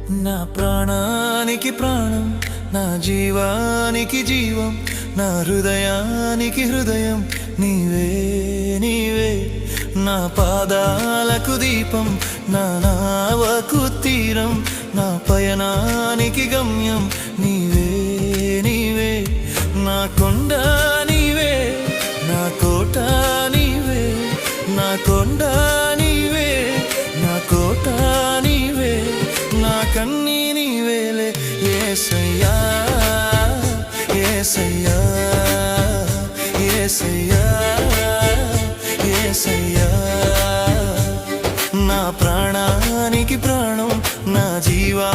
నా ప్రాణానికి ప్రాణం, నా జీవానికి జీవం, నా హృదయానికి హృదయం నీవే నీవే. నా పాదాలకు దీపం, నా నావకు తీరం, నా పయనానికి గమ్యం నీవే నీవే. నా కొండ నీవే, నా కోట నీవే, నా కొండ నీవే, నా కోట నీవే, నా కన్నీ నీవేలే యేసయ్యా యేసయ్యా యేసయ్యా యేసయ్యా. నా ప్రాణానికి ప్రాణం, నా జీవా